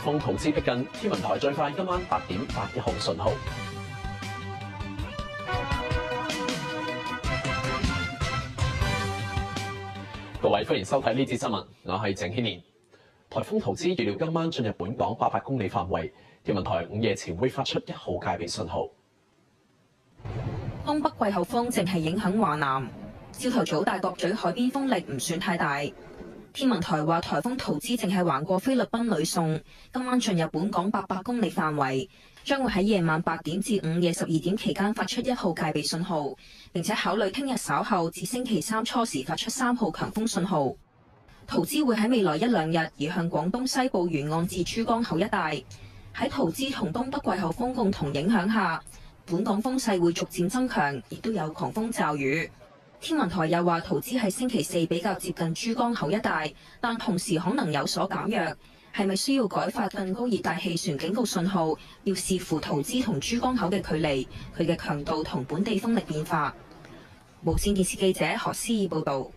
颱風陶茲逼近，天文台最快今晚8點發1號信號。各位歡迎收睇呢節新聞，我係鄭軒年。颱風陶茲預料今晚進入本港800公里範圍，天文台午夜前會發出1號戒備信號。東北季候風正係影響華南，朝頭早大角咀海邊風力唔算太大。天文台話颱風陶茲正係橫過菲律賓呂宋，今晚進入本港800公里範圍，將會喺夜晚8點至午夜12點期間發出1號戒備信號，並且考慮聽日稍後至星期3初時發出3號強風信號。陶茲會喺未來1、2日移向廣東西部沿岸至珠江口一帶。喺陶茲同東北季候風共同影響下，本港風勢會逐漸增強，亦都有狂風驟雨。天文台又話，陶茲喺星期4比較接近珠江口一帶，但同時可能有所減弱。係咪需要改發更高熱帶氣旋警告信號，要視乎陶茲同珠江口嘅距離、佢嘅強度同本地風力變化。無線電視記者何思義報導。